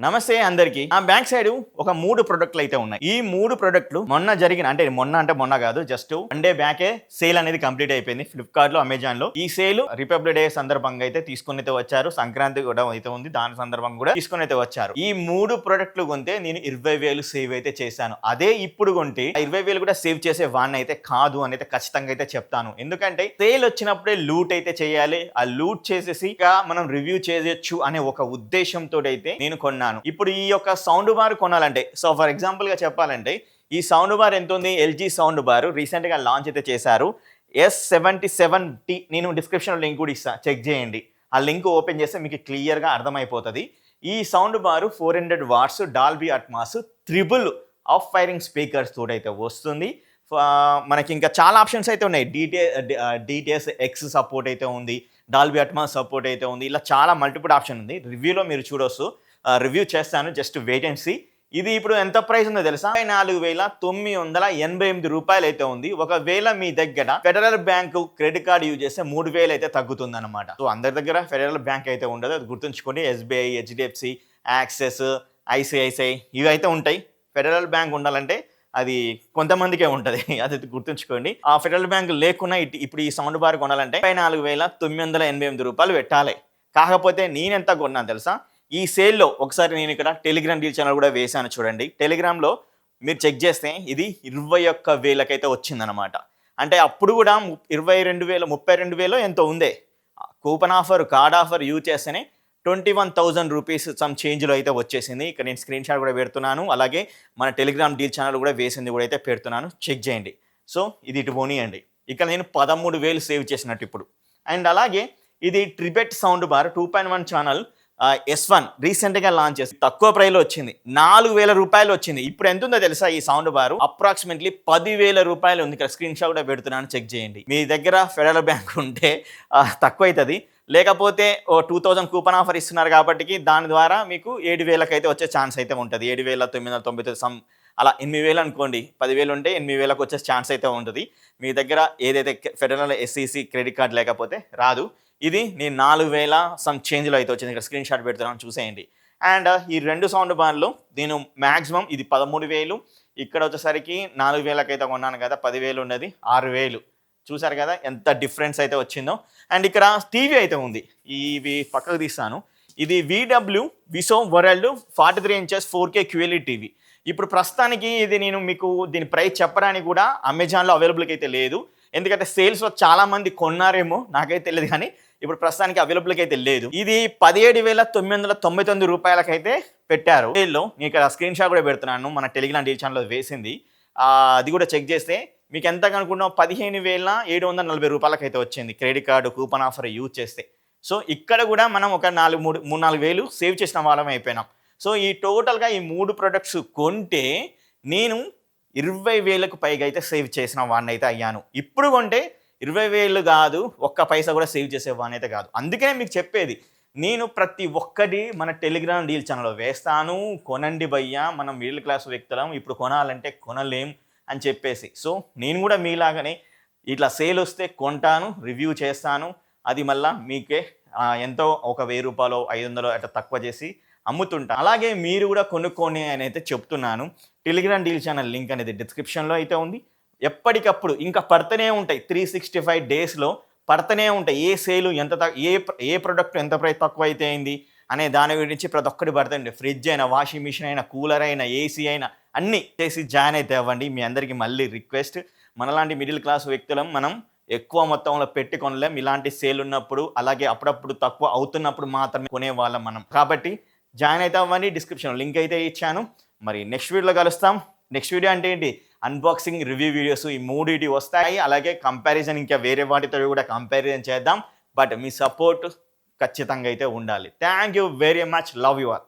నమస్తే అందరికి. ఆ బ్యాక్ సైడ్ ఒక 3 ప్రొడక్ట్లు అయితే ఉన్నాయి. ఈ 3 ప్రొడక్ట్లు మొన్న కాదు, జస్ట్ వన్ డే బ్యాకే సేల్ అనేది కంప్లీట్ అయిపోయింది ఫ్లిప్కార్ట్ లో, అమెజాన్ లో. ఈ సేల్ రిపబ్లిక్ డే సందర్భంగా అయితే తీసుకుని అయితే వచ్చారు. సంక్రాంతి కూడా అయితే ఉంది, దాని సందర్భంగా కూడా తీసుకుని అయితే వచ్చారు. ఈ 3 ప్రొడక్ట్లు కొంటే నేను 20,000 సేవ్ అయితే చేశాను. అదే ఇప్పుడు కొంటే 20,000 కూడా సేవ్ చేసే వాడిని అయితే కాదు అని అయితే ఖచ్చితంగా అయితే చెప్తాను. ఎందుకంటే సేల్ వచ్చినప్పుడే లూట్ అయితే చేయాలి. ఆ లూట్ చేసేసి మనం రివ్యూ చేయొచ్చు అనే ఒక ఉద్దేశంతో అయితే నేను కొన్నాను. ఇప్పుడు ఈ యొక్క సౌండ్ బార్ కొనాలంటే, సో ఫర్ ఎగ్జాంపుల్ గా చెప్పాలంటే, ఈ సౌండ్ బార్ ఎంత ఉంది? ఎల్జీ సౌండ్ బార్ రీసెంట్ గా లాంచ్ అయితే చేశారు. S77T. నేను డిస్క్రిప్షన్ లింక్ కూడా ఇస్తాను, చెక్ చేయండి. ఆ లింక్ ఓపెన్ చేస్తే మీకు క్లియర్ గా అర్థమైపోతుంది. ఈ sound bar 400 watts Dolby Atmos triple off firing speakers తోటి అయితే వస్తుంది. మనకి ఇంకా చాలా ఆప్షన్స్ అయితే ఉన్నాయి. డిటిఎస్ ఎక్స్ సపోర్ట్ అయితే ఉంది, డాల్బీ అట్మాస్ సపోర్ట్ అయితే ఉంది. ఇలా చాలా మల్టిపుల్ ఆప్షన్ ఉంది. రివ్యూలో మీరు చూడొచ్చు, రివ్యూ చేస్తాను, జస్ట్ వెయిట్ అండ్ సీ. ఇది ఇప్పుడు ఎంత ప్రైస్ ఉందో తెలుసా? 4,988 రూపాయలు అయితే ఉంది. ఒకవేళ మీ దగ్గర federal bank credit card use చేస్తే 3,000 అయితే తగ్గుతుంది అనమాట. సో అందరి దగ్గర ఫెడరల్ బ్యాంక్ అయితే ఉండదు, అది గుర్తుంచుకోండి. ఎస్బీఐ, హెచ్డిఎఫ్సి, యాక్సెస్, ఐసిఐసిఐ ఇవి అయితే ఉంటాయి. ఫెడరల్ బ్యాంక్ ఉండాలంటే అది కొంతమందికే ఉంటుంది, అది గుర్తుంచుకోండి. ఆ ఫెడరల్ బ్యాంక్ లేకున్నా ఇప్పుడు ఈ సౌండ్ బార్ కొనాలంటే 4,988 రూపాయలు పెట్టాలి. కాకపోతే నేనెంత కొన్నాను తెలుసా? ఈ సేల్లో ఒకసారి నేను ఇక్కడ టెలిగ్రామ్ డీల్ ఛానల్ కూడా వేశాను చూడండి. టెలిగ్రామ్లో మీరు చెక్ చేస్తే ఇది 21,000 అయితే వచ్చిందనమాట. అంటే అప్పుడు కూడా 22,000 32,000 ఎంతో ఉందే. Coupon offer, card offer use చేస్తేనే 21,000 రూపీస్ సమ్ చేంజ్లో అయితే వచ్చేసింది. ఇక్కడ నేను స్క్రీన్ షాట్ కూడా పెడుతున్నాను, అలాగే మన టెలిగ్రామ్ డీల్ ఛానల్ కూడా వేసింది కూడా అయితే పెడుతున్నాను, చెక్ చేయండి. సో ఇది ఇటు పోనీయండి. ఇక్కడ నేను 13,000 సేవ్ చేసినట్టు ఇప్పుడు. అండ్ అలాగే ఇది ట్రిబెట్ సౌండ్ బార్ 2.1 ఛానల్ S1 రీసెంట్గా లాంచ్ చేసి తక్కువ ప్రైస్లో వచ్చింది. 4,000 రూపాయలు వచ్చింది. ఇప్పుడు ఎంత ఉందో తెలుసా? ఈ సౌండ్ బార్ అప్రాక్సిమేట్లీ 10,000 రూపాయలు ఉంది. ఇక్కడ స్క్రీన్ షాట్ కూడా పెడుతున్నాను, చెక్ చేయండి. మీ దగ్గర ఫెడరల్ బ్యాంక్ ఉంటే తక్కువ అవుతుంది, లేకపోతే 2,000 కూపన్ ఆఫర్ ఇస్తున్నారు కాబట్టి దాని ద్వారా మీకు 7,000 అయితే వచ్చే ఛాన్స్ అయితే ఉంటుంది. 7,999 సమ్ అలా 8,000 అనుకోండి. 10,000 ఉంటే 8,000 వచ్చే ఛాన్స్ అయితే ఉంటుంది. మీ దగ్గర ఏదైతే ఫెడరల్ ఎస్ఈసి క్రెడిట్ కార్డ్ లేకపోతే రాదు. ఇది నేను 4,000 సమ్ చేంజ్లో అయితే వచ్చింది. ఇక్కడ స్క్రీన్ షాట్ పెడుతున్నాను, చూసేయండి. అండ్ ఈ 2 సౌండ్ బార్లు నేను మ్యాక్సిమం ఇది 13,000, ఇక్కడ వచ్చేసరికి 4,000 అయితే కొన్నాను కదా, 10,000 ఉన్నది 6,000. చూసారు కదా ఎంత డిఫరెన్స్ అయితే వచ్చిందో. అండ్ ఇక్కడ టీవీ అయితే ఉంది, ఇవి పక్కకు తీస్తాను. ఇది VW విసో world 43 inches 4K QLED TV. ఇప్పుడు ప్రస్తుతానికి ఇది నేను మీకు దీని ప్రైస్ చెప్పడానికి కూడా అమెజాన్లో అవైలబుల్కి అయితే లేదు. ఎందుకంటే సేల్స్లో చాలా మంది కొన్నారేమో, నాకైతే తెలియదు, కానీ ఇప్పుడు ప్రస్తుతానికి అవైలబుల్కి అయితే లేదు. ఇది 17,999 రూపాయలకైతే పెట్టారు సేల్లో. నేను ఇక్కడ స్క్రీన్ షాట్ కూడా పెడుతున్నాను, మన టెలిగ్రామ్ డీల్ ఛానల్లో వేసింది. అది కూడా చెక్ చేస్తే మీకు ఎంత కనుక్కున్నాం, 15,740 రూపాయలకైతే వచ్చింది credit card coupon offer use చేస్తే. సో ఇక్కడ కూడా మనం ఒక 3-4,000 సేవ్ చేసిన వాళ్ళం అయిపోయినాం. సో ఈ టోటల్గా ఈ 3 ప్రొడక్ట్స్ కొంటే నేను 20,000కు పైగా అయితే సేవ్ చేసిన వాడిని అయితే అయ్యాను. ఇప్పుడు కొంటే 20,000 కాదు, ఒక్క పైసా కూడా సేవ్ చేసేవాడిని అయితే కాదు. అందుకనే మీకు చెప్పేది, నేను ప్రతి ఒక్కటి మన టెలిగ్రామ్ డీల్ ఛానల్లో వేస్తాను. కొనండి భయ్యా, మనం మిడిల్ క్లాస్ వ్యక్తులం, ఇప్పుడు కొనాలంటే కొనలేం అని చెప్పేసి. సో నేను కూడా మీలాగానే ఇట్లా సేల్ వస్తే కొంటాను, రివ్యూ చేస్తాను. అది మళ్ళీ మీకే ఎంతో ఒక 1,000 రూపాయలు 500 అట్లా తక్కువ చేసి అమ్ముతుంటా. అలాగే మీరు కూడా కొనుక్కోండి అని అయితే చెప్తున్నాను. టెలిగ్రామ్ డీల్ ఛానల్ లింక్ అనేది డిస్క్రిప్షన్లో అయితే ఉంది. ఎప్పటికప్పుడు ఇంకా పడుతూనే ఉంటాయి, 365 డేస్లో పడుతూనే ఉంటాయి. ఏ సేలు ఎంత ఏ ప్రొడక్ట్ ఎంత ప్రైస్ తక్కువ అయితే అయింది అనే దాని గురించి ప్రతి ఒక్కటి పడుతుంది. ఫ్రిడ్జ్ అయినా, వాషింగ్ మిషన్ అయినా, కూలర్ అయినా, ఏసీ అయినా అన్నీ చేసి జాయిన్ అయితే అవ్వండి. మీ అందరికీ మళ్ళీ రిక్వెస్ట్, మనలాంటి మిడిల్ క్లాస్ వ్యక్తులం మనం ఎక్కువ మొత్తంలో పెట్టి కొనలేం. ఇలాంటి సేల్ ఉన్నప్పుడు, అలాగే అప్పుడప్పుడు తక్కువ అవుతున్నప్పుడు మాత్రమే కొనేవాళ్ళం మనం. కాబట్టి జాయిన్ అయితే అవ్వండి, డిస్క్రిప్షన్ లింక్ అయితే ఇచ్చాను. మరి నెక్స్ట్ వీడియోలో కలుస్తాం. నెక్స్ట్ వీడియో అంటే ఏంటి? అన్బాక్సింగ్, రివ్యూ వీడియోస్ ఈ 3 వస్తాయి. అలాగే కంపారిజన్ ఇంకా వేరే వాటితో కూడా కంపారిజన్ చేద్దాం. బట్ మీ సపోర్ట్ ఖచ్చితంగా అయితే ఉండాలి. Thank you very much, love you all.